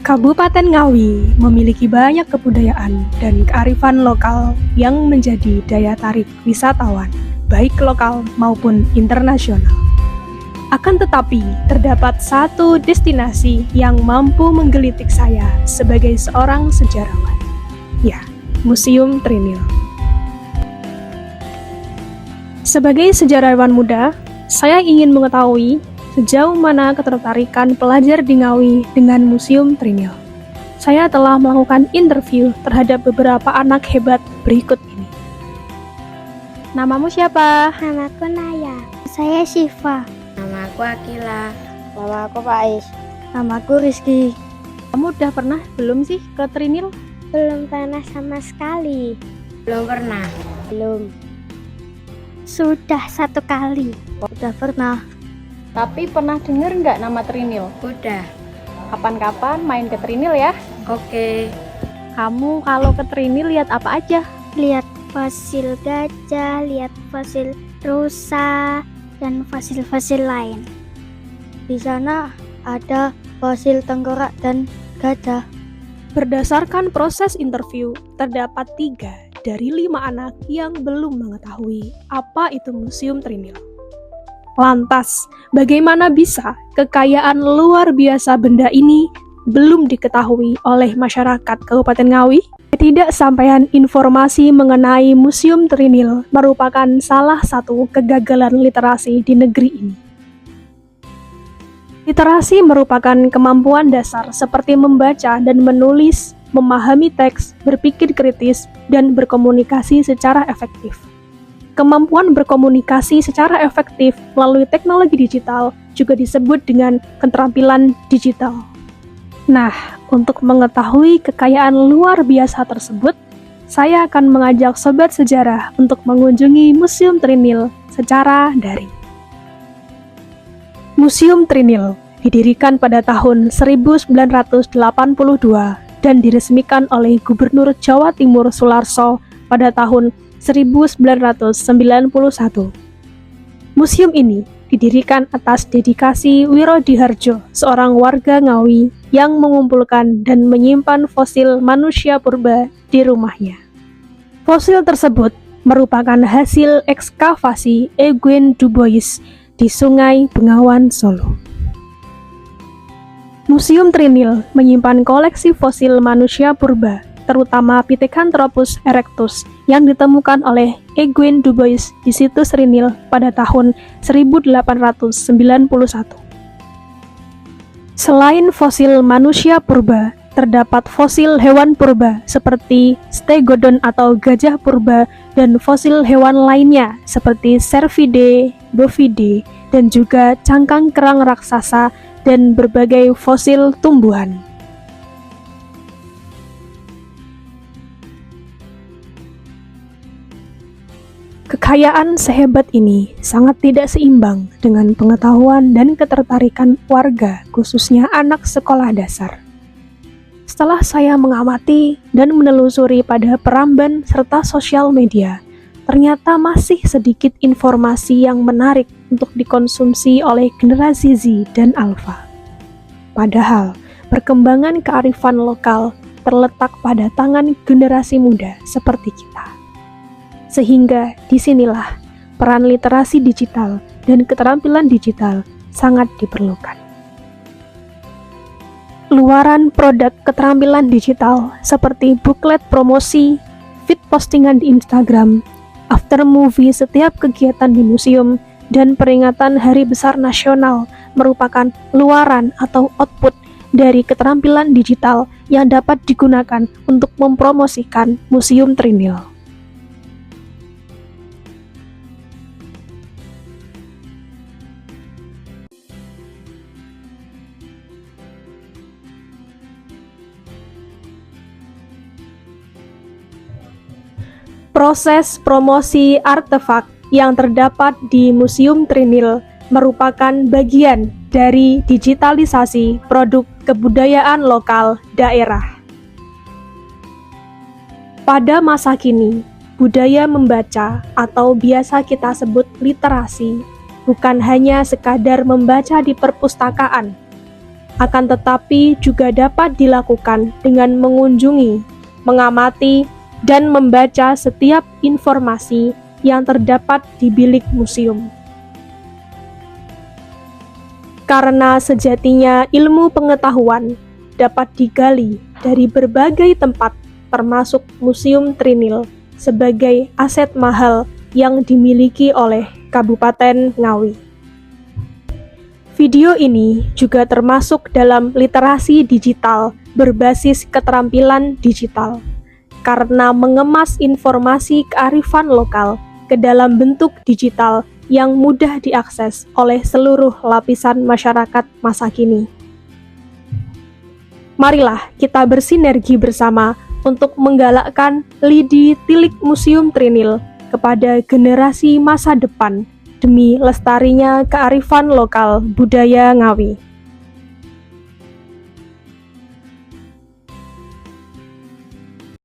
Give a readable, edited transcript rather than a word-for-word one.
Kabupaten Ngawi memiliki banyak kebudayaan dan kearifan lokal yang menjadi daya tarik wisatawan, baik lokal maupun internasional. Akan tetapi, terdapat satu destinasi yang mampu menggelitik saya sebagai seorang sejarawan. Ya, Museum Trinil. Sebagai sejarawan muda, saya ingin mengetahui sejauh mana ketertarikan pelajar di Ngawi dengan Museum Trinil. Saya telah melakukan interview terhadap beberapa anak hebat berikut ini. Namamu siapa? Namaku Naya. Saya Syifa. Namaku Akila. Namaku Faiz. Namaku Rizky. Kamu udah pernah belum sih ke Trinil? Belum pernah sama sekali. Belum pernah. Belum. Sudah 1 kali. Udah pernah. Tapi pernah denger nggak nama Trinil? Udah. Kapan-kapan main ke Trinil ya? Oke. Kamu kalau ke Trinil lihat apa aja? Lihat fosil gajah, lihat fosil rusa, dan fosil-fosil lain. Di sana ada fosil tengkorak dan gajah. Berdasarkan proses interview, terdapat 3 dari 5 anak yang belum mengetahui apa itu Museum Trinil. Lantas, bagaimana bisa kekayaan luar biasa benda ini belum diketahui oleh masyarakat Kabupaten Ngawi? Ketidaksampaian informasi mengenai Museum Trinil merupakan salah satu kegagalan literasi di negeri ini. Literasi merupakan kemampuan dasar seperti membaca dan menulis, memahami teks, berpikir kritis, dan berkomunikasi secara efektif. Kemampuan berkomunikasi secara efektif melalui teknologi digital juga disebut dengan keterampilan digital. Nah, untuk mengetahui kekayaan luar biasa tersebut, saya akan mengajak sobat sejarah untuk mengunjungi Museum Trinil secara daring. Museum Trinil didirikan pada tahun 1982 dan diresmikan oleh Gubernur Jawa Timur Sularso pada tahun 1991. Museum ini didirikan atas dedikasi Wiro Diharjo, seorang warga Ngawi yang mengumpulkan dan menyimpan fosil manusia purba di rumahnya. Fosil tersebut merupakan hasil ekskavasi Eugene Dubois di Sungai Bengawan, Solo. Museum Trinil menyimpan koleksi fosil manusia purba, terutama Pithecanthropus erectus yang ditemukan oleh Eugene Dubois di situs Trinil pada tahun 1891. Selain fosil manusia purba, terdapat fosil hewan purba seperti Stegodon atau gajah purba dan fosil hewan lainnya seperti Cervidae, Bovidae, dan juga cangkang kerang raksasa dan berbagai fosil tumbuhan. Kekayaan sehebat ini sangat tidak seimbang dengan pengetahuan dan ketertarikan warga, khususnya anak sekolah dasar. Setelah saya mengamati dan menelusuri pada peramban serta sosial media, ternyata masih sedikit informasi yang menarik untuk dikonsumsi oleh generasi Z dan Alpha. Padahal, perkembangan kearifan lokal terletak pada tangan generasi muda seperti kita. Sehingga disinilah peran literasi digital dan keterampilan digital sangat diperlukan. Luaran produk keterampilan digital seperti buklet promosi, feed postingan di Instagram, after movie setiap kegiatan di museum, dan peringatan Hari Besar Nasional merupakan luaran atau output dari keterampilan digital yang dapat digunakan untuk mempromosikan Museum Trinil. Proses promosi artefak yang terdapat di Museum Trinil merupakan bagian dari digitalisasi produk kebudayaan lokal daerah. Pada masa kini, budaya membaca atau biasa kita sebut literasi bukan hanya sekadar membaca di perpustakaan, akan tetapi juga dapat dilakukan dengan mengunjungi, mengamati, dan membaca setiap informasi yang terdapat di bilik museum. Karena sejatinya ilmu pengetahuan dapat digali dari berbagai tempat, termasuk Museum Trinil, sebagai aset mahal yang dimiliki oleh Kabupaten Ngawi. Video ini juga termasuk dalam literasi digital berbasis keterampilan digital, karena mengemas informasi kearifan lokal ke dalam bentuk digital yang mudah diakses oleh seluruh lapisan masyarakat masa kini. Marilah kita bersinergi bersama untuk menggalakkan lidi tilik Museum Trinil kepada generasi masa depan demi lestarinya kearifan lokal budaya Ngawi.